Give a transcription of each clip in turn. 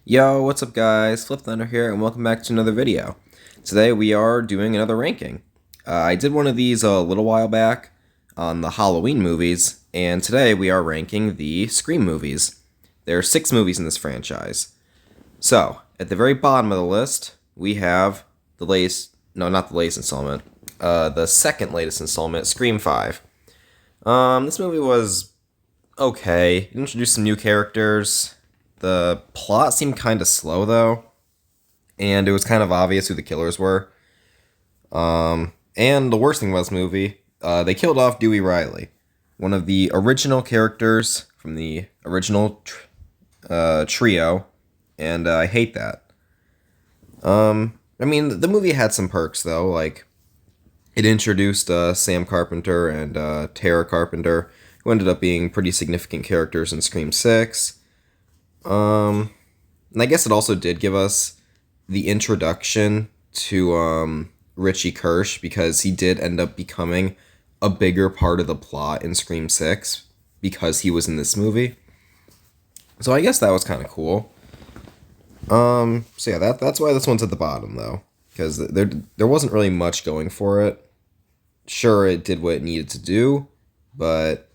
Yo, what's up guys? Flip Thunder here and welcome back to another video. Today we are doing another ranking. I did one of these a little while back on the Halloween movies, and today we are ranking the Scream movies. There are 6 movies in this franchise. So, at the very bottom of the list, we have the latest, no, not the latest installment, the second latest installment, Scream 5. This movie was okay. It introduced some new characters. The plot seemed kind of slow though, and it was kind of obvious who the killers were. And the worst thing about this movie, they killed off Dewey Riley, one of the original characters from the original trio, and I hate that. I mean, the movie had some perks though, like it introduced Sam Carpenter and Tara Carpenter, who ended up being pretty significant characters in Scream 6. And I guess it also did give us the introduction to Richie Kirsch, because he did end up becoming a bigger part of the plot in Scream 6 because he was in this movie. So I guess that was kind of cool. So yeah, that's why this one's at the bottom though, because there wasn't really much going for it. Sure, it did what it needed to do, but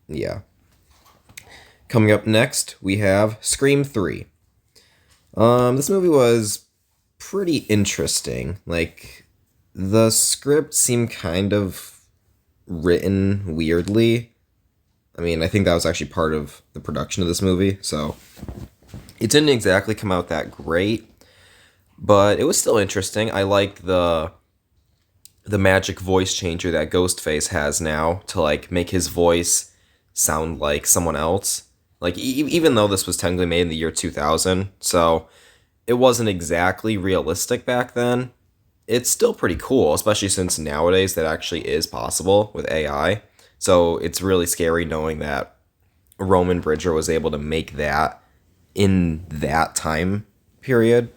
yeah. Coming up next, we have Scream 3. This movie was pretty interesting. Like, the script seemed kind of written weirdly. I mean, I think that was actually part of the production of this movie, so it didn't exactly come out that great, but it was still interesting. I liked the magic voice changer that Ghostface has now to like make his voice sound like someone else. Like even though this was technically made in the year 2000, so it wasn't exactly realistic back then. It's still pretty cool, especially since nowadays that actually is possible with AI. So it's really scary knowing that Roman Bridger was able to make that in that time period.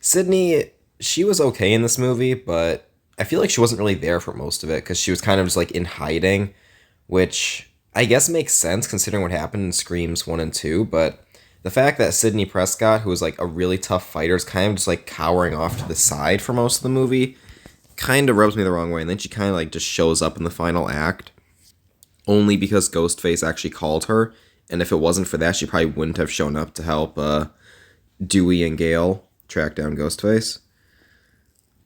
Sydney, she was okay in this movie, but I feel like she wasn't really there for most of it because she was kind of just like in hiding, which I guess makes sense considering what happened in Screams 1 and 2, but the fact that Sidney Prescott, who was like a really tough fighter, is kind of just like cowering off to the side for most of the movie kind of rubs me the wrong way. And then she kind of like just shows up in the final act only because Ghostface actually called her. And if it wasn't for that, she probably wouldn't have shown up to help Dewey and Gale track down Ghostface.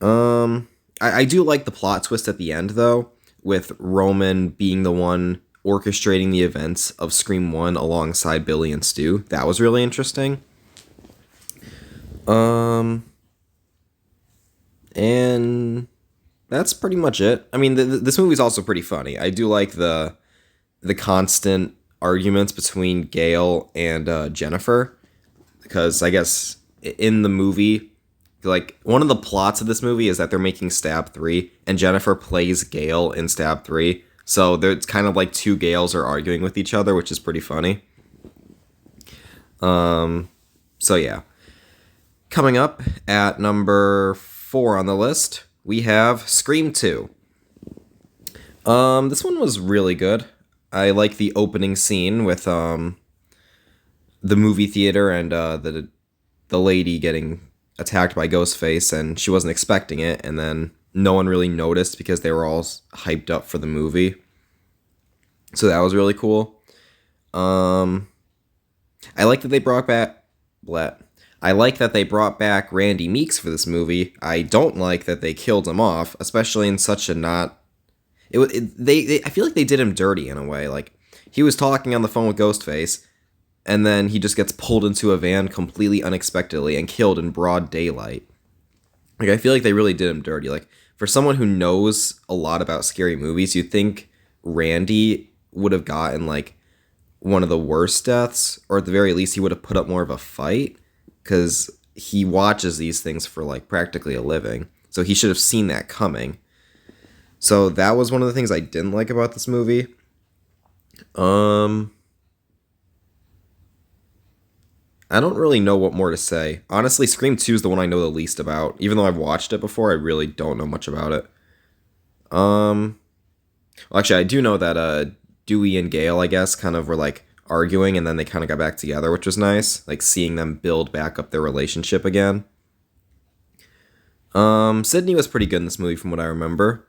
I do like the plot twist at the end, though, with Roman being the one orchestrating the events of Scream 1 alongside Billy and Stu. That was really interesting. And that's pretty much it. I mean, this movie's also pretty funny. I do like the constant arguments between Gale and Jennifer, because I guess in the movie, like one of the plots of this movie is that they're making Stab 3, and Jennifer plays Gale in Stab 3. So it's kind of like two Gales are arguing with each other, which is pretty funny. So yeah. Coming up at number 4 on the list, we have Scream 2. This one was really good. I like the opening scene with the movie theater and the lady getting attacked by Ghostface, and she wasn't expecting it, and then no one really noticed because they were all hyped up for the movie. So that was really cool. I like that they brought back I like that they brought back Randy Meeks for this movie. I don't like that they killed him off, especially in such a not. They I feel like they did him dirty in a way. Like he was talking on the phone with Ghostface, and then he just gets pulled into a van completely unexpectedly and killed in broad daylight. Like I feel like they really did him dirty. Like for someone who knows a lot about scary movies, you'd think Randy would have gotten like one of the worst deaths, or at the very least he would have put up more of a fight, because he watches these things for like practically a living. So he should have seen that coming. So that was one of the things I didn't like about this movie. I don't really know what more to say. Honestly, Scream 2 is the one I know the least about. Even though I've watched it before, I really don't know much about it. Well, actually, I do know that Dewey and Gale, I guess, kind of were like arguing, and then they kind of got back together, which was nice. Like seeing them build back up their relationship again. Sydney was pretty good in this movie from what I remember.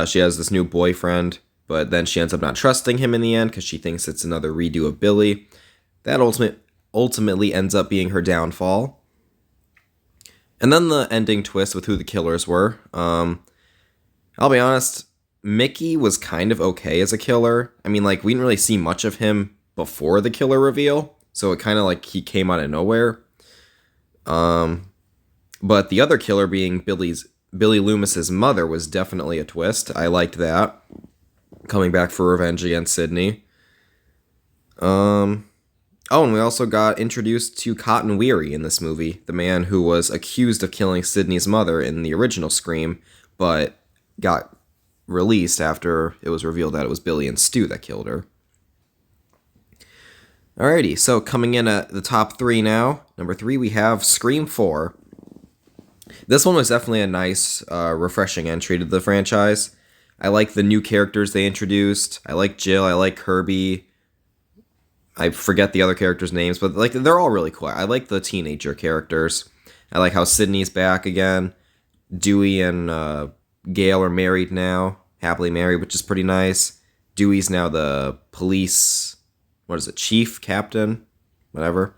She has this new boyfriend, but then she ends up not trusting him in the end because she thinks it's another redo of Billy. That ultimately ends up being her downfall. And then the ending twist with who the killers were. I'll be honest, Mickey was kind of okay as a killer. I mean, like, we didn't really see much of him before the killer reveal, so it kind of like he came out of nowhere. But the other killer being Billy Loomis's mother was definitely a twist. I liked that. Coming back for revenge against Sydney. Oh, and we also got introduced to Cotton Weary in this movie, the man who was accused of killing Sydney's mother in the original Scream, but got released after it was revealed that it was Billy and Stu that killed her. Alrighty, so coming in at the top 3 now. Number 3, we have Scream 4. This one was definitely a nice, refreshing entry to the franchise. I like the new characters they introduced. I like Jill, I like Kirby. I forget the other characters' names, but like they're all really cool. I like the teenager characters. I like how Sydney's back again. Dewey and Gail are married now, happily married, which is pretty nice. Dewey's now the police, chief, captain, whatever.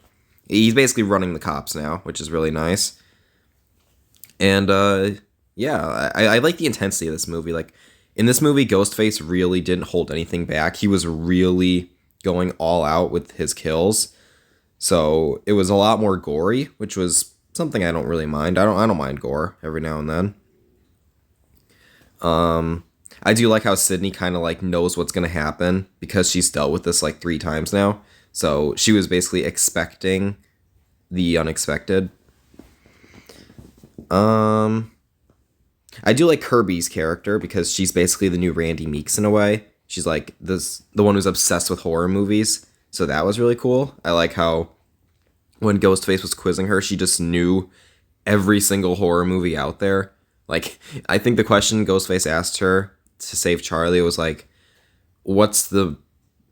He's basically running the cops now, which is really nice. And yeah, I like the intensity of this movie. Like in this movie, Ghostface really didn't hold anything back. He was really going all out with his kills. So it was a lot more gory, which was something I don't really mind. I don't mind gore every now and then. I do like how Sydney kind of like knows what's going to happen because she's dealt with this like 3 times now. So she was basically expecting the unexpected. I do like Kirby's character because she's basically the new Randy Meeks in a way. She's like the one who's obsessed with horror movies. So that was really cool. I like how when Ghostface was quizzing her, she just knew every single horror movie out there. Like, I think the question Ghostface asked her to save Charlie was like, what's the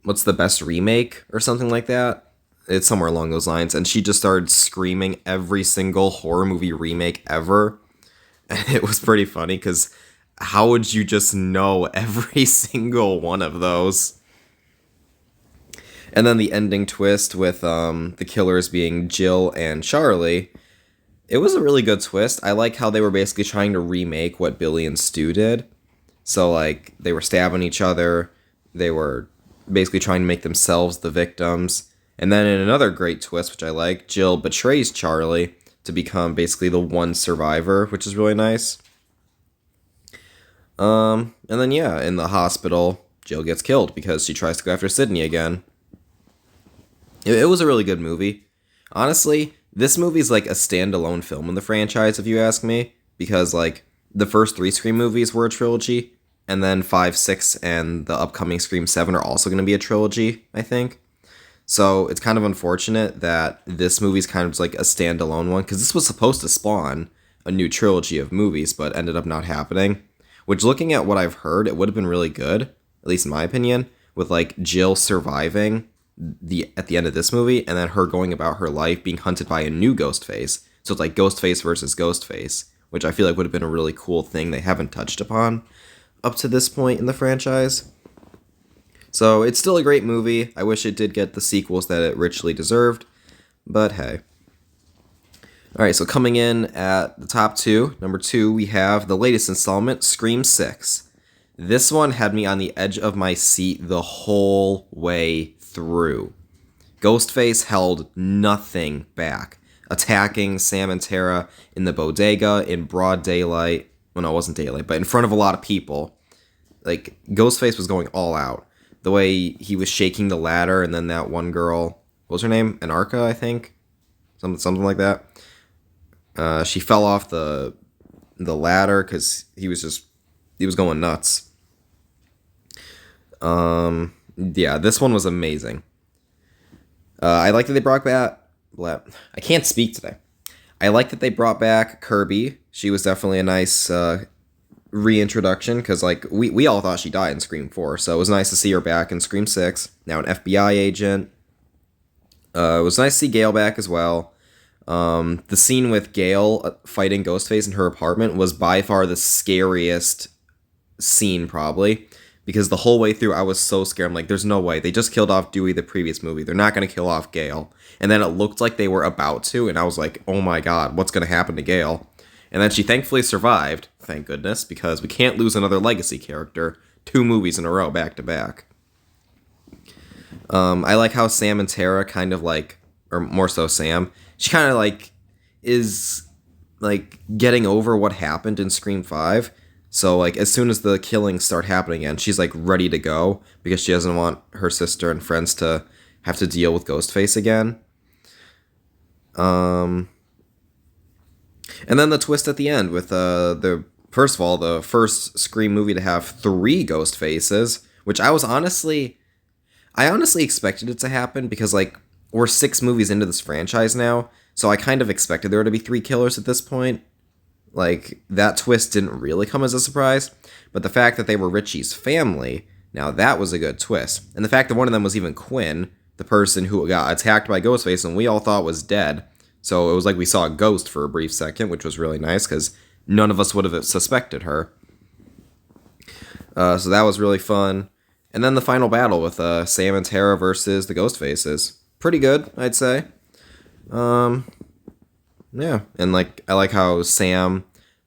best remake or something like that? It's somewhere along those lines. And she just started screaming every single horror movie remake ever. And it was pretty funny because how would you just know every single one of those? And then the ending twist with the killers being Jill and Charlie. It was a really good twist. I like how they were basically trying to remake what Billy and Stu did. So, like, they were stabbing each other. They were basically trying to make themselves the victims. And then in another great twist, which I like, Jill betrays Charlie to become basically the one survivor, which is really nice. And then, yeah, in the hospital, Jill gets killed because she tries to go after Sydney again. It was a really good movie. Honestly, this movie's like a standalone film in the franchise, if you ask me, because like the first 3 Scream movies were a trilogy, and then 5, 6, and the upcoming Scream 7 are also going to be a trilogy, I think. So it's kind of unfortunate that this movie's kind of like a standalone one, because this was supposed to spawn a new trilogy of movies, but ended up not happening. Which, looking at what I've heard, it would have been really good, at least in my opinion, with like Jill surviving at the end of this movie, and then her going about her life being hunted by a new Ghostface. So it's like Ghostface versus Ghostface, which I feel like would have been a really cool thing they haven't touched upon up to this point in the franchise. So it's still a great movie. I wish it did get the sequels that it richly deserved, but hey. Alright, so coming in at the top 2, number 2, we have the latest installment, Scream 6. This one had me on the edge of my seat the whole way through. Ghostface held nothing back, attacking Sam and Tara in the bodega in broad daylight. Well, no, it wasn't daylight, but in front of a lot of people. Like, Ghostface was going all out. The way he was shaking the ladder, and then that one girl, what was her name? Anarcha, I think? Something like that. She fell off the ladder because he was going nuts. Yeah, this one was amazing. I like that they brought back. I can't speak today. I like that they brought back Kirby. She was definitely a nice reintroduction because like we all thought she died in Scream 4, so it was nice to see her back in Scream 6. Now an FBI agent, It was nice to see Gale back as well. The scene with Gale fighting Ghostface in her apartment was by far the scariest scene, probably. Because the whole way through, I was so scared. I'm like, there's no way. They just killed off Dewey the previous movie. They're not going to kill off Gale. And then it looked like they were about to, and I was like, oh my god, what's going to happen to Gale? And then she thankfully survived, thank goodness, because we can't lose another legacy character 2 movies in a row back to back. I like how Sam and Tara kind of like, or more so Sam, she kind of like is like getting over what happened in Scream 5. So like as soon as the killings start happening again, she's like ready to go because she doesn't want her sister and friends to have to deal with Ghostface again. Um and then the twist at the end with the first of all, the first Scream movie to have 3 ghost faces, which I honestly expected it to happen because like we're 6 movies into this franchise now, so I kind of expected there to be 3 killers at this point. Like that twist didn't really come as a surprise, but the fact that they were Richie's family, now that was a good twist. And the fact that one of them was even Quinn, the person who got attacked by Ghostface and we all thought was dead. So it was like we saw a ghost for a brief second, which was really nice because none of us would have suspected her. So that was really fun. And then the final battle with Sam and Tara versus the Ghostfaces. Pretty good, I'd say. Yeah, and like I like how Sam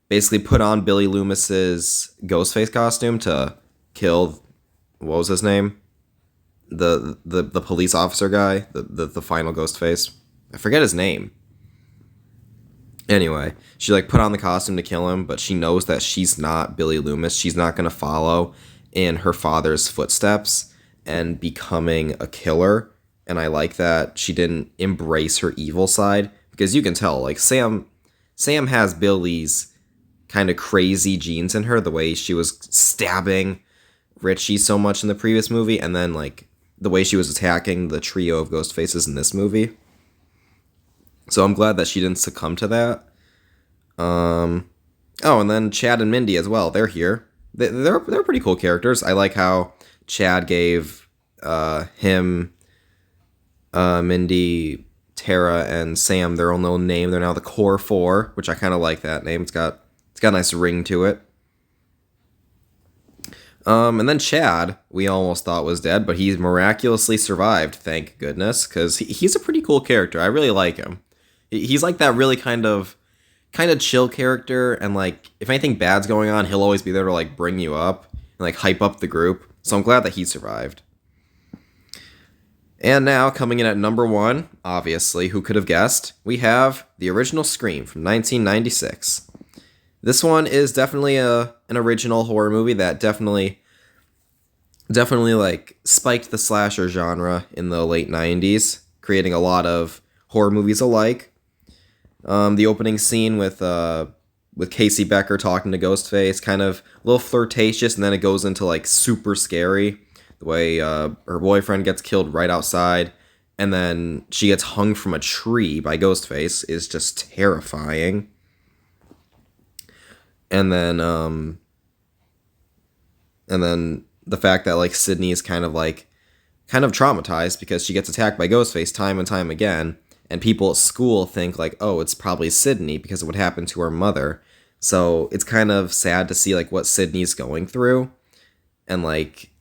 basically put on Billy Loomis's Ghostface costume to kill what was his name? The police officer guy, the final Ghostface. I forget his name. Anyway, she like put on the costume to kill him, but she knows that she's not Billy Loomis. She's not gonna follow in her father's footsteps and becoming a killer. And I like that she didn't embrace her evil side because you can tell like Sam has Billy's kind of crazy genes in her, the way she was stabbing Richie so much in the previous movie, and then like the way she was attacking the trio of ghost faces in this movie. So I'm glad that she didn't succumb to that. Oh, and then Chad and Mindy as well. They're here. They're pretty cool characters. I like how Chad gave him, Mindy, Tara, and Sam their own little name. They're now the Core Four, which I kind of like that name. It's got a nice ring to it. And then Chad, we almost thought was dead, but he miraculously survived, thank goodness, because he's a pretty cool character. I really like him. He's like that really kind of chill character, and like if anything bad's going on, he'll always be there to like bring you up and like hype up the group. So I'm glad that he survived. And now coming in at number 1, obviously, who could have guessed? We have the original Scream from 1996. This one is definitely an original horror movie that definitely like spiked the slasher genre in the late 90s, creating a lot of horror movies alike. The opening scene with Casey Becker talking to Ghostface, kind of a little flirtatious, and then it goes into like super scary. The way her boyfriend gets killed right outside, and then she gets hung from a tree by Ghostface is just terrifying. And then the fact that like Sydney is kind of traumatized because she gets attacked by Ghostface time and time again. And people at school think like, oh, it's probably Sydney because of what happened to her mother. So it's kind of sad to see like what Sydney's going through. And like,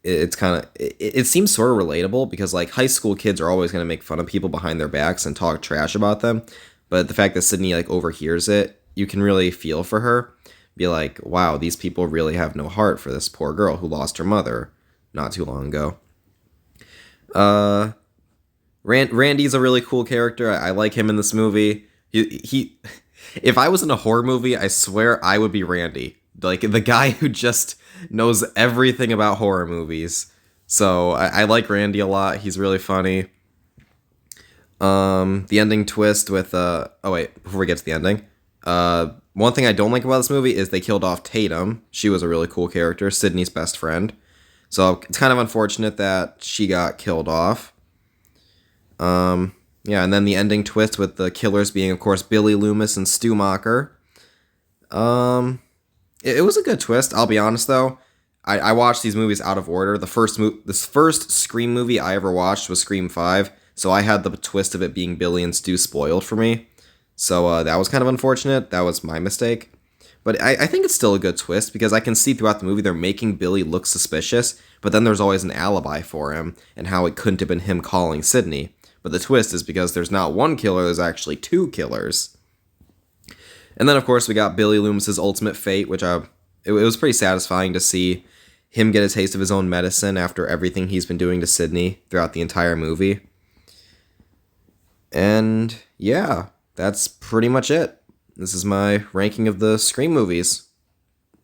it seems sort of relatable because like high school kids are always going to make fun of people behind their backs and talk trash about them. But the fact that Sydney like overhears it, you can really feel for her. Be like, wow, these people really have no heart for this poor girl who lost her mother not too long ago. Randy's a really cool character. I like him in this movie. He if I was in a horror movie, I swear I would be Randy. Like the guy who just knows everything about horror movies. So I like Randy a lot. He's really funny. The ending twist with oh wait, before we get to the ending. One thing I don't like about this movie is they killed off Tatum. She was a really cool character, Sydney's best friend. So it's kind of unfortunate that she got killed off. Yeah, and then the ending twist with the killers being, of course, Billy Loomis and Stu Macher. It was a good twist. I'll be honest though, I watched these movies out of order. This first Scream movie I ever watched was Scream 5. So I had the twist of it being Billy and Stu spoiled for me. So that was kind of unfortunate. That was my mistake. But I think it's still a good twist because I can see throughout the movie they're making Billy look suspicious, but then there's always an alibi for him and how it couldn't have been him calling Sydney. But the twist is because there's not one killer, there's actually two killers. And then, of course, we got Billy Loomis's ultimate fate, which it was pretty satisfying to see him get a taste of his own medicine after everything he's been doing to Sydney throughout the entire movie. And yeah, that's pretty much it. This is my ranking of the Scream movies.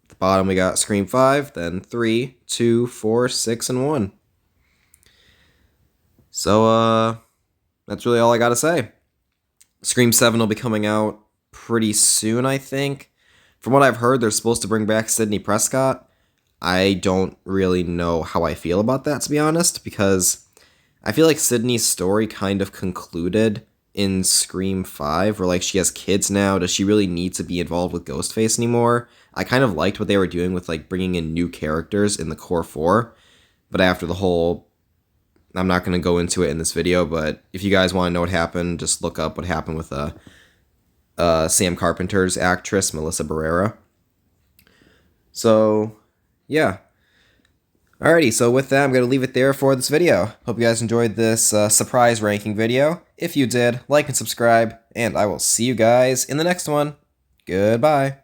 At the bottom we got Scream 5, then 3, 2, 4, 6, and 1. So, that's really all I gotta say. Scream 7 will be coming out pretty soon, I think. From what I've heard, they're supposed to bring back Sidney Prescott. I don't really know how I feel about that, to be honest, because I feel like Sydney's story kind of concluded in Scream 5, where like she has kids now. Does she really need to be involved with Ghostface anymore? I kind of liked what they were doing with like bringing in new characters in the core 4, but after the whole, I'm not going to go into it in this video, but if you guys want to know what happened, just look up what happened with Sam Carpenter's actress, Melissa Barrera. So, yeah. Alrighty, so with that, I'm going to leave it there for this video. Hope you guys enjoyed this surprise ranking video. If you did, like and subscribe, and I will see you guys in the next one. Goodbye.